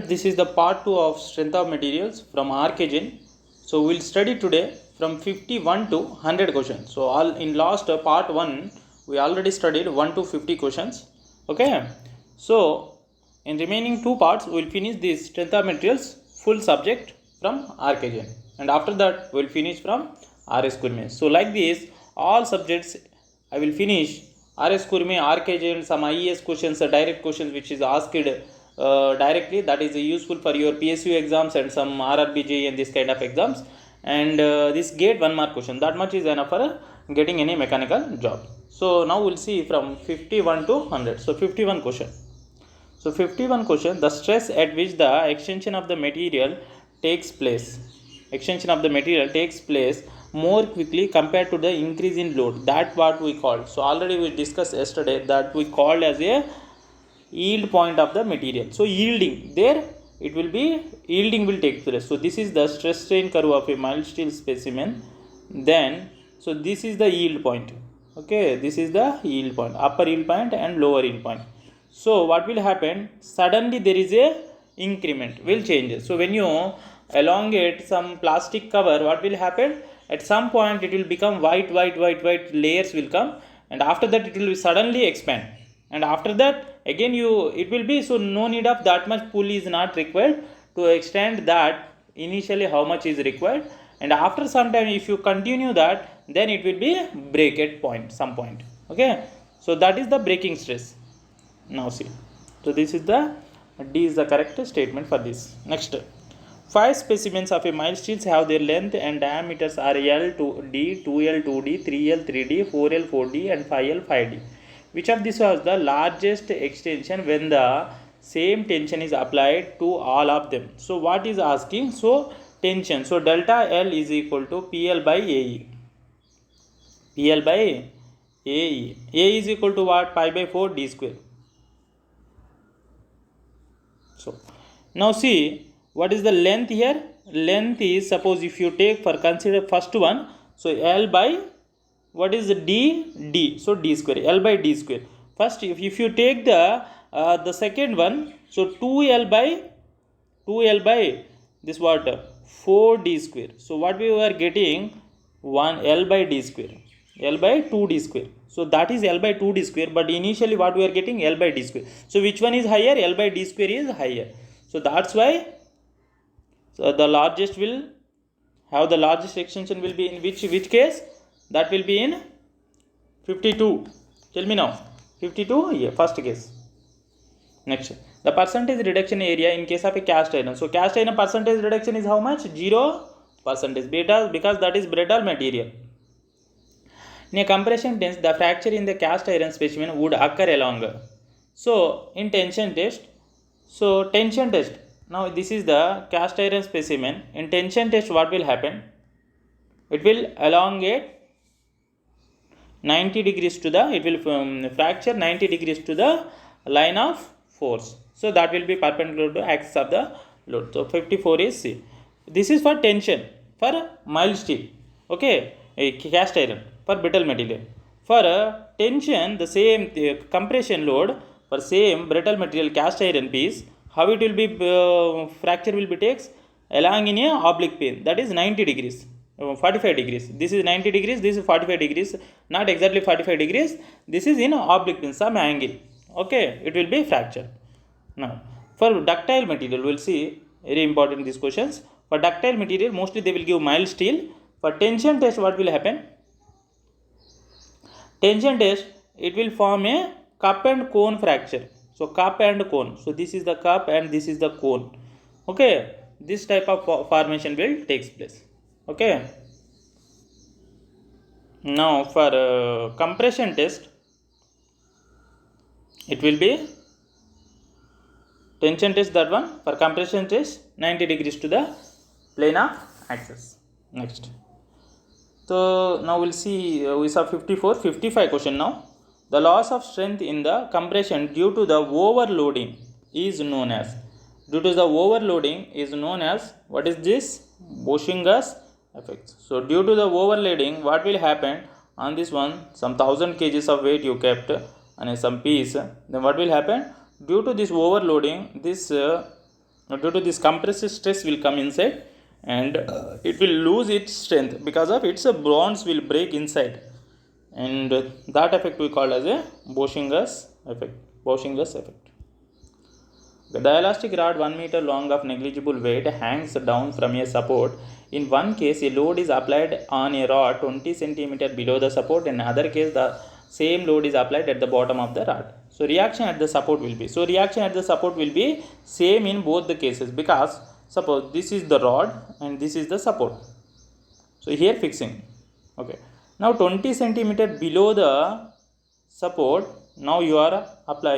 This is the part 2 of strength of materials from Archegen. So we'll study today from 51 to 100 questions. So all in last part 1 we already studied 1 to 50 questions. Okay. So in remaining two parts we'll finish this strength of materials full subject from Archegen, and after that we'll finish from RS Gourmet. So like this all subjects I will finish RS Gourmet, Archegen, some IES questions, direct questions which is asked directly, that is useful for your PSU exams and some RRBJ and this kind of exams, and this gate 1 mark question, that much is enough for getting any mechanical job. So now we'll see from 51 to 100. So 51 question. So 51 question, the stress at which the extension of the material takes place more quickly compared to the increase in load, that what we called. So already we discussed yesterday that we called as a yield point of the material. So yielding, there it will be yielding will take place. So this is the stress strain curve of a mild steel specimen. Then so this is the yield point. Okay, this is the yield point, upper yield point and lower yield point. So what will happen, suddenly there is a increment will change. So when you elongate some plastic cover, what will happen, at some point it will become white layers will come, and after that it will suddenly expand, and after that again it will be, so no need of that much pull is not required to extend that initially how much is required, and after some time if you continue that, then it will be break at point, some point. Okay, so that is the breaking stress. Now see, so this is the D is the correct statement for this. Next, 5 specimens of a mild steels have their length and diameters are L 2D, 2L 2D, 3L 3D, 4L 4D and 5L 5D. Which of these was the largest extension when the same tension is applied to all of them? So what is asking? So tension. So delta L is equal to PL by AE. PL by AE. A is equal to what? Pi by 4 D square. So now see what is the length here. Length is, suppose if you take for consider first one, so L by what is D, so D square, L by D square. First if you take the second one, so 2L by this what, 4D square. So what we were getting, 1 L by D square, L by 2D square. So that is L by 2D square, but initially what we are getting, L by D square. So which one is higher? L by D square is higher. So that's why, so the largest will have the largest extension will be in which case? That will be in 52. Tell me now. 52, yeah, first case. Next, the percentage reduction area in case of a cast iron. So cast iron percentage reduction is how much? 0%, because that is brittle material. In a compression test, the fracture in the cast iron specimen would occur longer. So in tension test, now this is the cast iron specimen. In tension test, what will happen? It will elongate 90 degrees to the, it will fracture 90 degrees to the line of force. So that will be perpendicular to axis of the load. So 54 is C. This is for tension for mild steel. Okay, a cast iron for brittle material. For tension, the same compression load for same brittle material cast iron piece, how it will be fracture will be takes along in a oblique plane, that is 90 degrees. 45 degrees. This is 90 degrees, this is 45 degrees, not exactly 45 degrees. This is in oblique plane, some angle. Okay, it will be fracture. Now, for ductile material, we'll see, very important these questions. For ductile material, mostly they will give mild steel. For tension test, what will happen? Tension test, it will form a cup and cone fracture. So cup and cone. So this is the cup and this is the cone. Okay, this type of formation will takes place. Okay, now for compression test, it will be tension test, that one. For compression test, 90 degrees to the plane of axis. Next, so now we'll see, we saw 55 question now. The loss of strength in the compression due to the overloading is known as, what is this? Boschinger's effect. So due to the overloading, what will happen on this one, some 1000 kgs of weight you kept and some piece, then what will happen? Due to this overloading, this Now due to this compressive stress will come inside, and it will lose its strength because of its bonds will break inside, and that effect we call as a Bouchinger's effect. Bouchinger's effect. The elastic rod 1 meter long of negligible weight hangs down from a support. In one case, a load is applied on a rod 20 cm below the support. In another case, the same load is applied at the bottom of the rod. So reaction at the support will be. So reaction at the support will be same in both the cases, because suppose this is the rod and this is the support. So here fixing. Okay. Now 20 centimeter below the support, now you are apply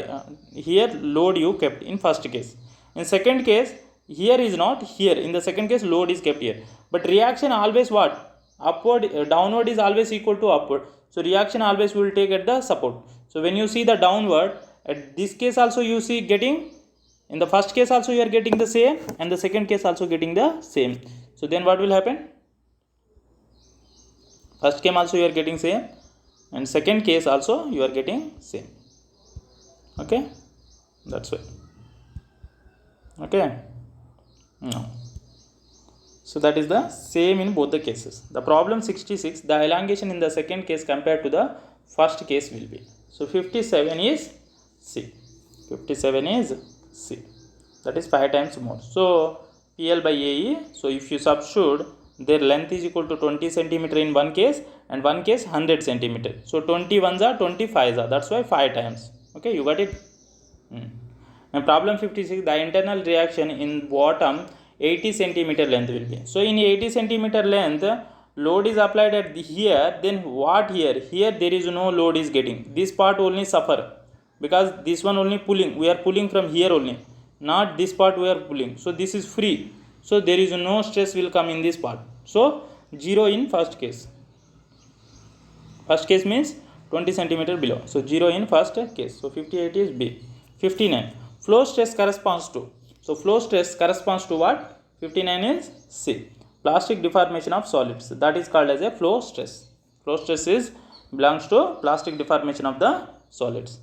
here load you kept in first case. In second case, here is not, here in the second case load is kept here, but reaction always what? Upward, downward is always equal to upward. So reaction always will take at the support. So when you see the downward, at this case also you see getting, in the first case also you are getting the same, and the second case also getting the same. So then what will happen? First case also you are getting same, and second case also you are getting same. Okay, that's why. Okay, no. So that is the same in both the cases. The problem 66, the elongation in the second case compared to the first case will be. So 57 is C. 57 is C. That is 5 times more. So PL by AE. So if you substitute, their length is equal to 20 centimeter in one case, and one case 100 centimeter. So 20 ones are 25 are. That's why 5 times. Okay, you got it. And problem 56, the internal reaction in bottom 80 centimeter length will be. So in 80 centimeter length, load is applied at here, then what here? Here there is no load is getting. This part only suffer, because this one only pulling. We are pulling from here only, not this part we are pulling. So this is free. So there is no stress will come in this part. So 0 in first case. First case means 20 centimeter below. So 0 in first case. So 58 is B. 59. Flow stress corresponds to. So flow stress corresponds to what? 59 is C. Plastic deformation of solids. That is called as a flow stress. Flow stress is belongs to plastic deformation of the solids.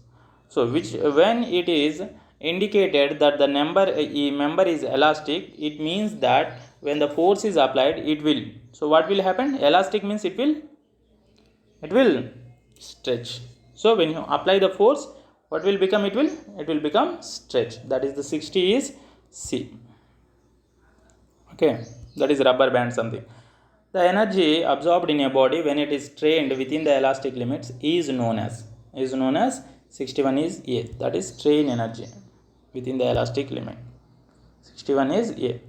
So which, when it is indicated that the member is elastic, it means that when the force is applied, it will. So what will happen? Elastic means it will stretch. So when you apply the force, what will become? It will become stretch. That is the 60 is C. Okay, that is rubber band something. The energy absorbed in a body when it is strained within the elastic limits is known as 61 is A. That is strain energy within the elastic limit. 61 is A.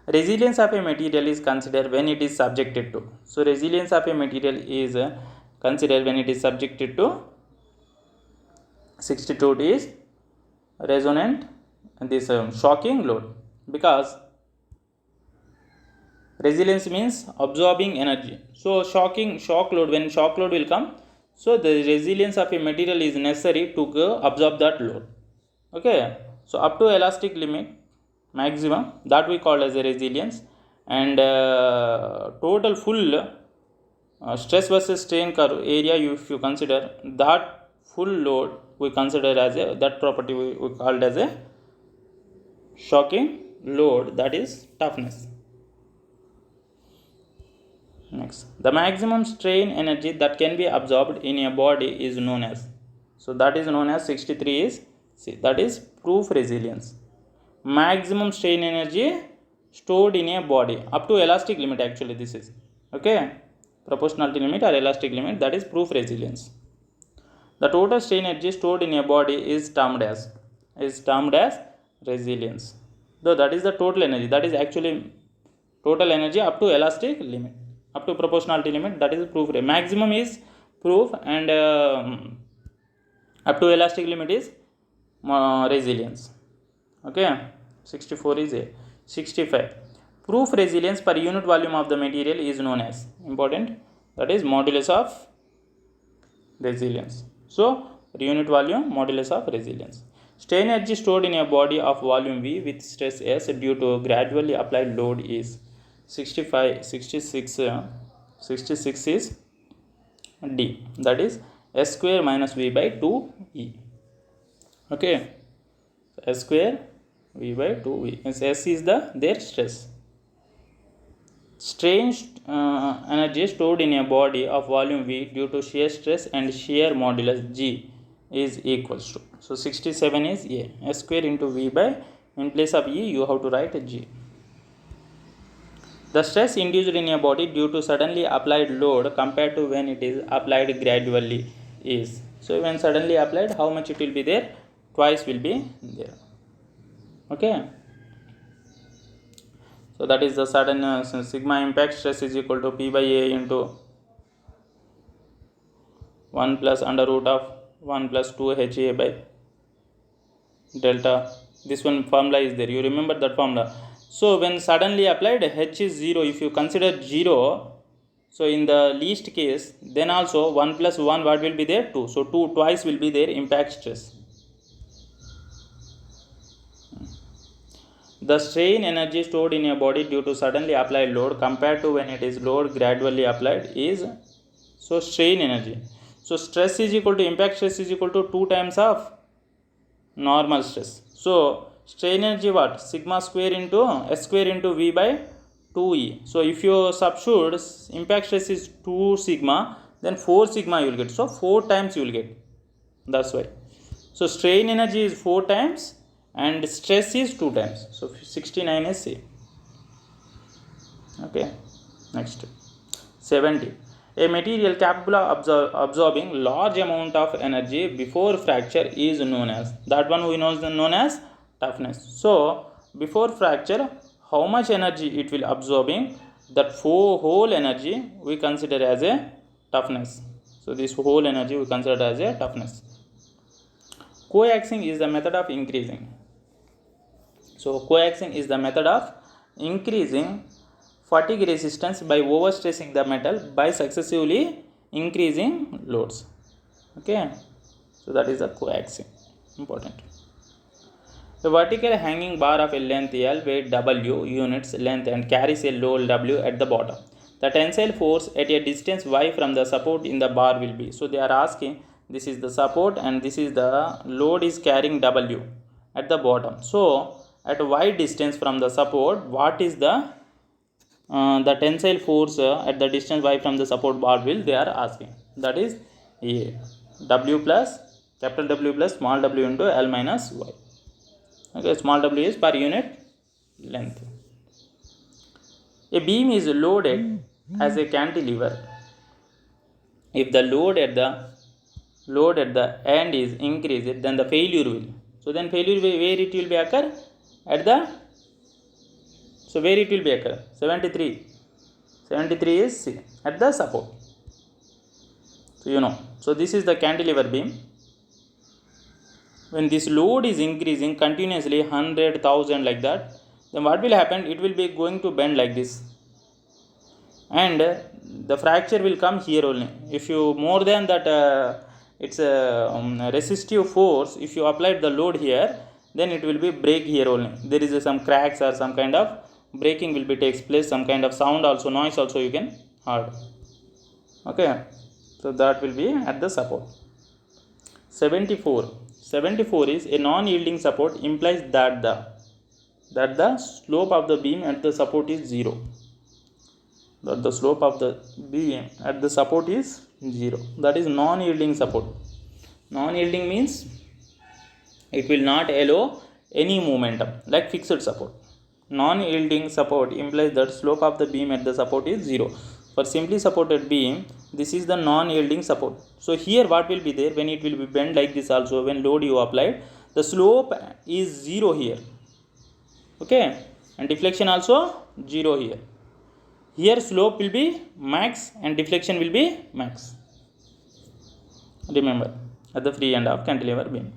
Resilience of a material is considered when it is subjected to. So resilience of a material is considered when it is subjected to 62 is resonant, and this shocking load, because resilience means absorbing energy. So shock load, when shock load will come, so the resilience of a material is necessary to absorb that load. Okay, so up to elastic limit maximum, that we call as a resilience, and total full stress versus strain curve area, if you consider that full load, we consider as a, that property we called as a shocking load, that is toughness. Next, the maximum strain energy that can be absorbed in a body is known as, so that is known as 63 is C. That is proof resilience. Maximum strain energy stored in a body up to elastic limit, actually this is, okay, proportionality limit or elastic limit, that is proof resilience. The total strain energy stored in a body is termed as resilience. Though that is the total energy, that is actually total energy up to elastic limit, up to proportionality limit, that is proof. Maximum is proof, and up to elastic limit is resilience. Okay, 64 is A. 65. Proof resilience per unit volume of the material is known as, important, that is modulus of resilience. So unit volume, modulus of resilience. Strain energy stored in a body of volume V with stress S due to gradually applied load is 66 is D, that is S square minus V by 2E. Okay, S square V by 2V. S is their stress. Strain energy stored in a body of volume V due to shear stress and shear modulus G is equals to. So 67 is A. S square into V by, in place of E you have to write G. The stress induced in a body due to suddenly applied load compared to when it is applied gradually is. So when suddenly applied, how much it will be there? Twice will be there. Okay. So that is the sudden sigma impact stress is equal to P by A into 1 plus under root of 1 plus 2 HA by delta. This one formula is there. You remember that formula. So when suddenly applied, H is 0. If you consider 0, so in the least case, then also 1 plus 1 what will be there? 2. So 2 twice will be there impact stress. The strain energy stored in a body due to suddenly applied load compared to when it is load gradually applied is, so strain energy. So stress is equal to impact stress is equal to 2 times of normal stress. So strain energy what? Sigma square into S square into V by 2E. So if you substitute impact stress is 2 sigma, then 4 sigma you will get. So 4 times you will get. That's why. So strain energy is 4 times and stress is 2 times. So 69 is C. Okay. Next. 70. A material capable of absorbing large amount of energy before fracture is known as, that one we know is known as toughness. So before fracture, how much energy it will absorbing, that whole energy we consider as a toughness. So this whole energy we consider as a toughness. Coaxing is the method of increasing. So coaxing is the method of increasing fatigue resistance by overstressing the metal by successively increasing loads. Okay, so that is the coaxing. Important. The vertical hanging bar of a length L weight W units length and carries a load W at the bottom. The tensile force at a distance Y from the support in the bar will be. So they are asking, this is the support and this is the load is carrying W at the bottom. So at Y distance from the support, what is the tensile force at the distance Y from the support bar will they are asking. That is A. W plus capital W plus small w into L minus Y. Okay, small w is per unit length. A beam is loaded as a cantilever. If the load at the end is increased, then the failure will. So then failure where it will be occur? At the, so where it will be occur? 73. 73 is C, at the support. So you know. So this is the cantilever beam. When this load is increasing continuously 100,000 like that, then what will happen? It will be going to bend like this, and the fracture will come here only. If you more than that, it's a resistive force. If you applied the load here, then it will be break here only. There is some cracks or some kind of breaking will be takes place. Some kind of sound also, noise also you can heard. Okay, so that will be at the support. 74 is a non-yielding support implies that the slope of the beam at the support is 0. That the slope of the beam at the support is 0. That is non-yielding support. Non-yielding means it will not allow any momentum like fixed support. Non-yielding support implies that slope of the beam at the support is 0. For simply supported beam, this is the non-yielding support. So here what will be there when it will be bent like this also, when load you applied, the slope is 0 here. Okay, and deflection also 0 here. Here slope will be max and deflection will be max. Remember, at the free end of cantilever beam.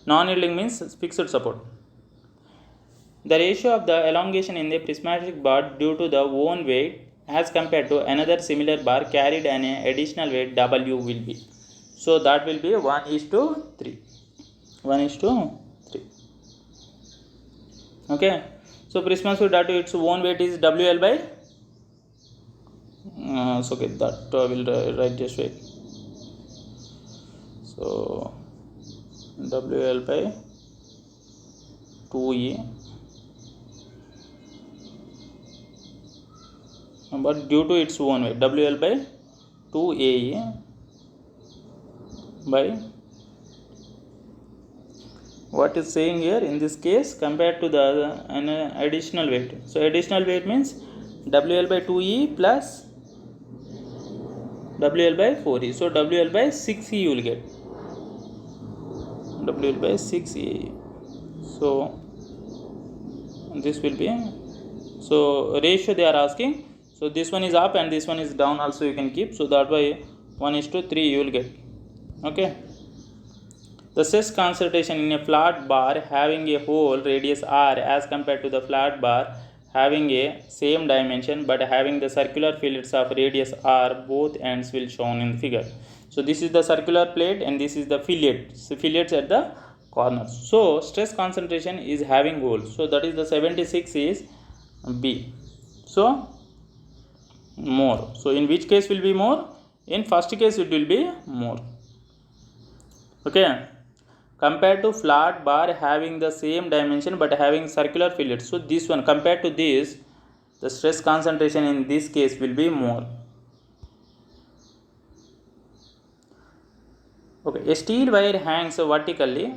Non-yielding means fixed support. The ratio of the elongation in the prismatic bar due to the own weight as compared to another similar bar carried an additional weight W will be. So that will be 1:3. 1:3. Okay. So prismatic bar to its own weight is WL by. So okay, that will write just wait. So WL by 2e, but due to its own weight, WL by 2AE by what is saying here in this case compared to the an additional weight. So additional weight means WL by 2E plus WL by 4E. So WL by 6E you will get. WL by 6E. So this will be, so ratio they are asking. So this one is up and this one is down also you can keep. So that way 1:3 you will get. Okay. The stress concentration in a flat bar having a hole radius r as compared to the flat bar having a same dimension but having the circular fillets of radius r, both ends will shown in the figure. So this is the circular plate and this is the fillets at the corners. So stress concentration is having holes. So that is the 76 is B. So more. So in which case will be more? In first case it will be more. Okay. Compared to flat bar having the same dimension but having circular fillets. So this one compared to this, the stress concentration in this case will be more. Okay, a steel wire hangs vertically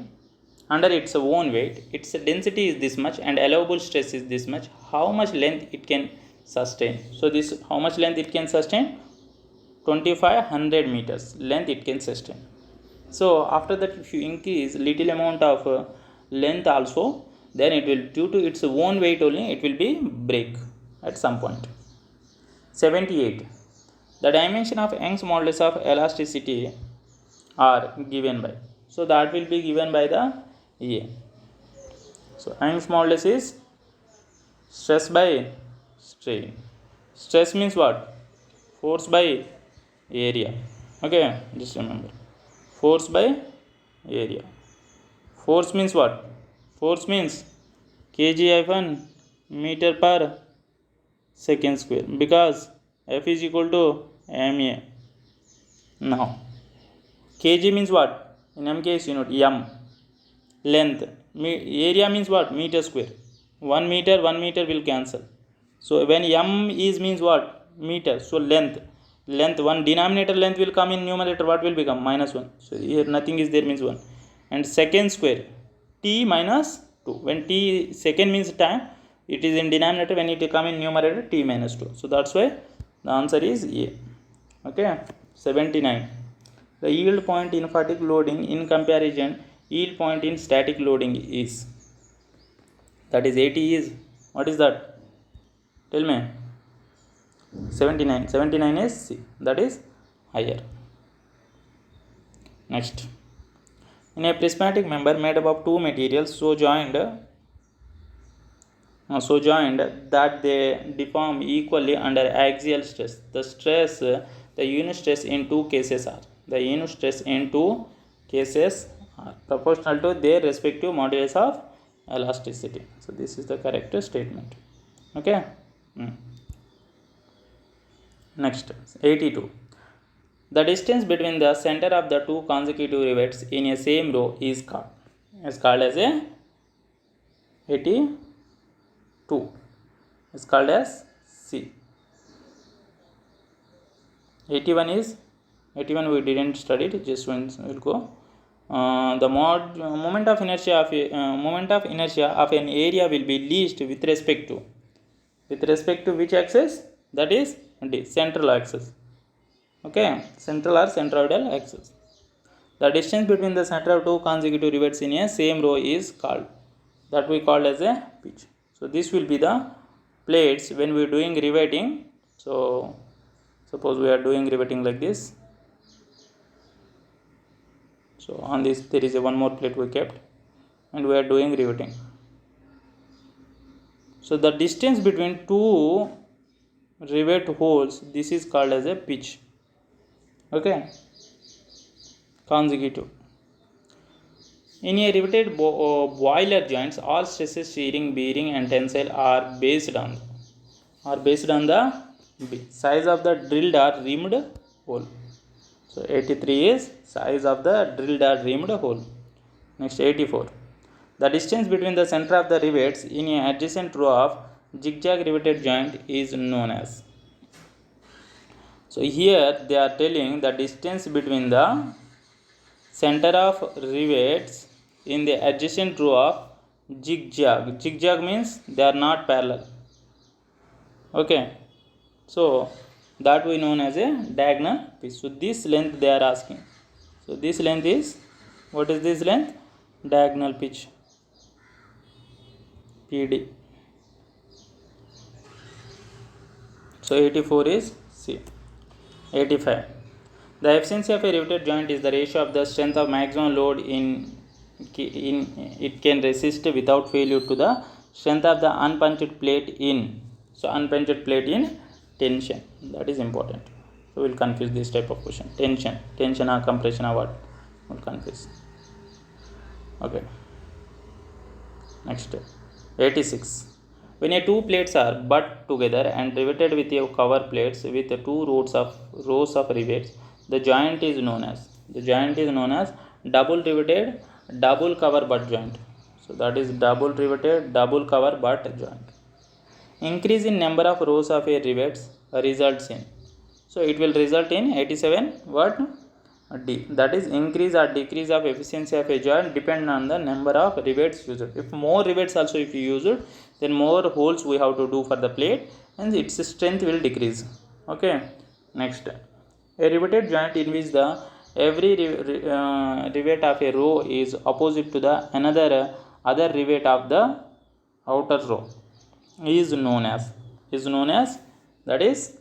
under its own weight. Its density is this much and allowable stress is this much. How much length it can sustain? So this, how much length it can sustain? 2500 meters length it can sustain. So after that if you increase little amount of length also, then it will, due to its own weight only, it will be break at some point. 78. The dimension of Young's modulus of elasticity are given by. So that will be given by the A. So Young's modulus is stress by strain. Stress means what? Force by area. Okay, just remember. Force by area. Force means what? Force means kg-meter per second square, because F is equal to ma. Now kg means what? In mk is unit m. Length, area means what? Meter square. 1 meter will cancel. So when m is means what? Meter. So length, one denominator length will come in numerator, what will become? -1. So here nothing is there means 1. And second square, t minus 2. When t second means time, it is in denominator. When it come in numerator, t minus 2. So that's why the answer is A. Okay. 79. The yield point in fatigue loading in comparison yield point in static loading is, that is 80 is, what is that? Tell me. 79 is C, that is higher. Next, in a prismatic member made up of two materials so joined that they deform equally under axial stress, the unit stress in two cases are proportional to their respective modulus of elasticity. So this is the correct statement. Okay. Next, 82. The distance between the center of the two consecutive rivets in a same row is called as a 82. Is called as C. 81 we didn't study it, just once we'll go. The moment of inertia of an area will be least with respect to which axis? That is D, central axis. Okay, central or centroidal axis. The distance between the center of two consecutive rivets in a same row is called, that we call as a pitch. So this will be the plates when we are doing riveting. So suppose we are doing riveting like this. So on this there is a one more plate we kept and we are doing riveting. So the distance between two rivet holes, this is called as a pitch. Okay, consecutive. In a riveted boiler joints, all stresses, shearing, bearing and tensile are based on the size of the drilled or rimmed hole. So 83 is size of the drilled or rimmed hole. Next, 84. The distance between the center of the rivets in an adjacent row of zigzag riveted joint is known as. So here they are telling the distance between the center of rivets in the adjacent row of zigzag. Zigzag means they are not parallel. Okay, so that we known as a diagonal piece. So this length they are asking. So this length is, what is this length? Diagonal pitch, PD. So 84 is C. 85. The efficiency of a riveted joint is the ratio of the strength of maximum load in it can resist without failure to the strength of the unpunched plate in. So unpunched plate in tension. That is important. So we'll confuse this type of question. Tension or compression or what? We'll confuse. Okay. Next. 86. When a two plates are butt together and riveted with a cover plates with two rows of rivets, the joint is known as double riveted double cover butt joint. So that is double riveted double cover butt joint. Increase in number of rows of a rivets results in. So it will result in 87 what? D. That is increase or decrease of efficiency of a joint depend on the number of rivets used. If more rivets also if you use it, then more holes we have to do for the plate and its strength will decrease. Okay. Next, a riveted joint in which the every rivet of a row is opposite to the other rivet of the outer row is known as that is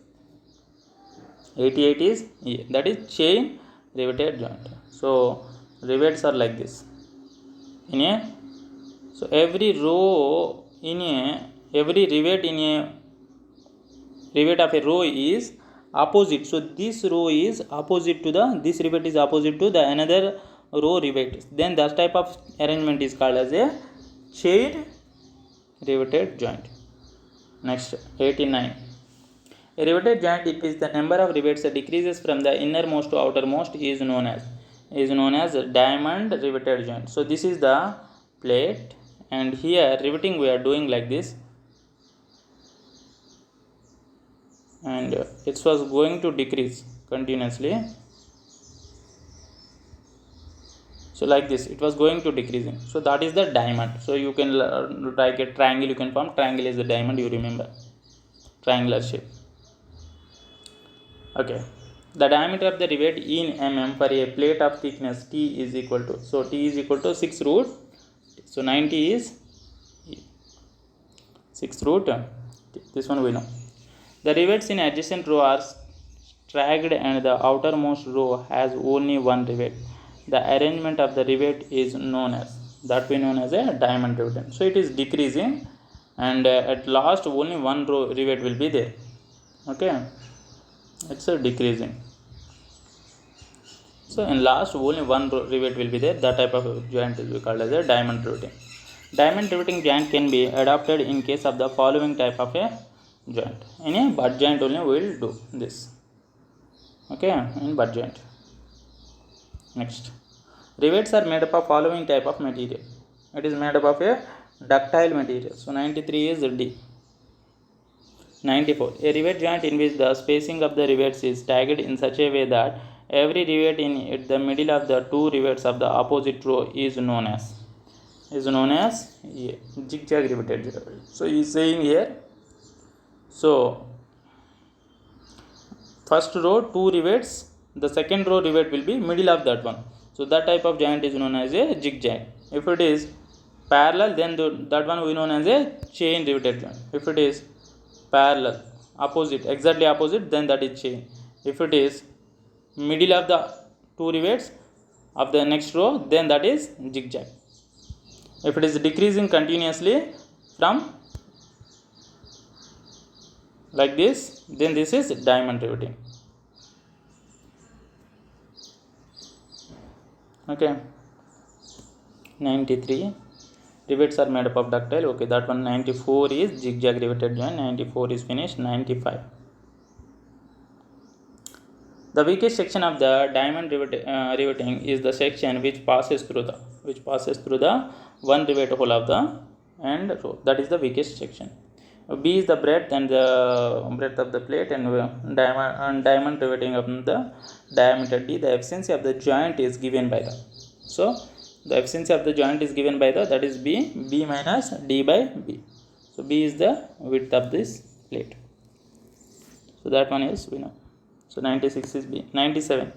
88 is that is chain riveted joint. So rivets are like this in a, so every row in a, every rivet in a rivet of a row is opposite. So this row is opposite to the, this rivet is opposite to the another row rivet, then that type of arrangement is called as a chain riveted joint. Next, 89. A riveted joint in which the number of rivets decreases from the innermost to outermost is known as diamond riveted joint. So this is the plate and here riveting we are doing like this, and it was going to decrease continuously. So like this it was going to decreasing. So that is the diamond. So you can like a triangle, you can form triangle is the diamond, you remember, triangular shape. Okay, the diameter of the rivet in mm for a plate of thickness T is equal to, so T is equal to 6 root, so 90 is 6 root, this one we know. The rivets in adjacent row are staggered and the outermost row has only one rivet. The arrangement of the rivet is known as, that we known as a diamond rivet. So it is decreasing and at last only one row rivet will be there. Okay, it's a decreasing. So in last only one rivet will be there. That type of joint will be called as a diamond riveting. Diamond riveting joint can be adopted in case of the following type of a joint. In a butt joint only we will do this. Okay, in butt joint. Next, rivets are made up of following type of material. It is made up of a ductile material. So 93 is D. 94. A rivet joint in which the spacing of the rivets is staggered in such a way that every rivet in the middle of the two rivets of the opposite row is known as zigzag riveted joint. So he is saying here, so first row two rivets, the second row rivet will be middle of that one. So that type of joint is known as a zigzag. If it is parallel, then that one we known as a chain riveted joint. If it is parallel, opposite, exactly opposite, then that is chain. If it is middle of the two rivets of the next row, then that is zigzag. If it is decreasing continuously from like this, then this is diamond riveting. Okay, 93. Rivets are made up of ductile. Okay, that one. 94 is zigzag riveted joint. 94 is finished. 95. The weakest section of the diamond riveting is the section which passes through the one rivet hole of the end row. That is the weakest section. B is the breadth and the breadth of the plate and diamond riveting of the diameter D. The efficiency of the joint is given by the, so the efficiency of the joint is given by the, that is B minus D by B. So B is the width of this plate. So that one is we know. So 96 is B. 97.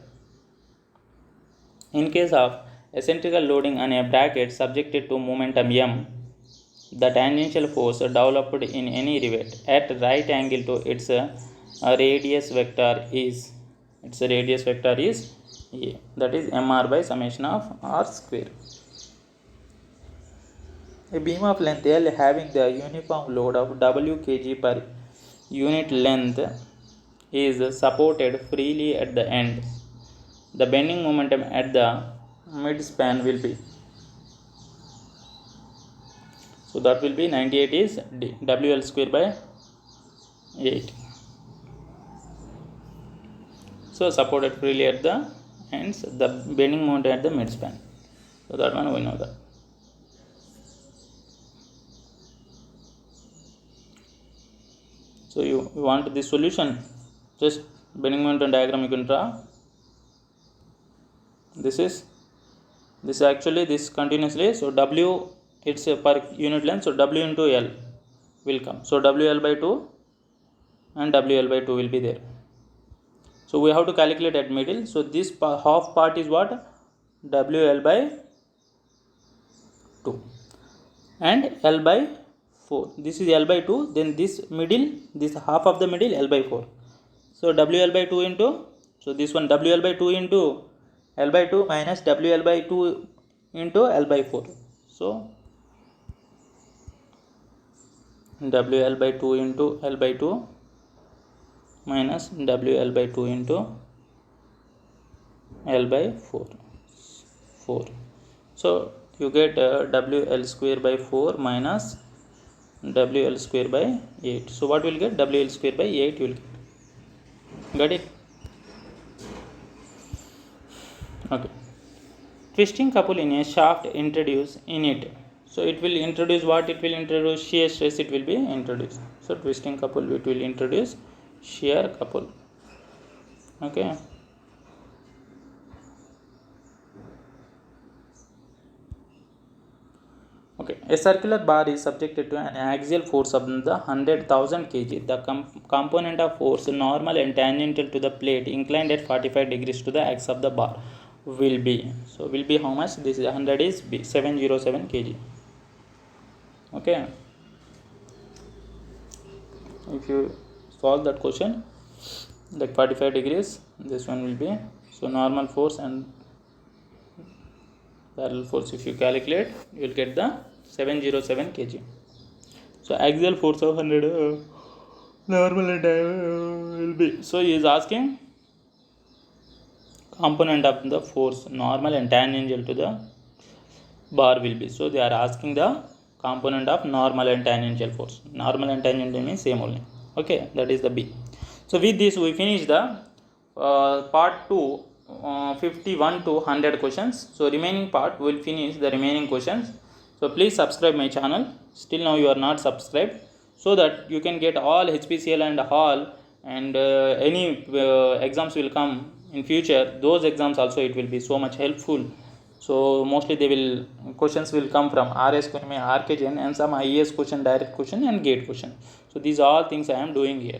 In case of eccentrical loading on a bracket subjected to momentum M, the tangential force developed in any rivet at right angle to its radius vector is A. That is mr by summation of r square. A beam of length L having the uniform load of W kg per unit length is supported freely at the end. The bending momentum at the midspan will be, so that will be 98 is D, WL square by 8. So supported freely at the ends, the bending moment at the midspan. So that one we know that. So you want this solution, just bending moment diagram you can draw. This actually this continuously. So W, it's per unit length, so W into L will come. So WL by 2 and WL by 2 will be there. So we have to calculate at middle. So this half part is what? WL by 2 and L by 4. This is L by 2. Then this middle, this half of the middle, L by 4. So WL by 2 into, so this one WL by 2 into L by 2 minus WL by 2 into L by 4. So WL by 2 into L by 2 minus WL by 2 into L by 4. So you get WL square by 4 minus WL square by 8. So what will get? WL square by 8 you will get. Got it? Okay. Twisting couple in a shaft introduce in it. So it will introduce what? It will introduce shear stress. It will be introduced. So twisting couple, it will introduce shear couple. Okay. Okay. A circular bar is subjected to an axial force of the 100,000 kg. The component of force normal and tangential to the plate inclined at 45 degrees to the axis of the bar will be. So will be how much? This is 100 is B, 707 kg. Okay. If you solve that question, like 45 degrees, this one will be. So normal force and parallel force, if you calculate, you will get the 707 kg. So axial force of 100 normal and will be. So he is asking component of the force normal and tangential to the bar will be. So they are asking the component of normal and tangential force. Normal and tangential means same only. Okay, that is the B. So with this we finish the part 2, 51 to 100 questions. So remaining part we will finish the remaining questions. So please subscribe my channel. Still now you are not subscribed, so that you can get all HPCL and all, and any exams will come in future. Those exams also it will be so much helpful. So mostly they will questions will come from RS, RKGN and some IAS question, direct question and gate question. So these are all things I am doing here.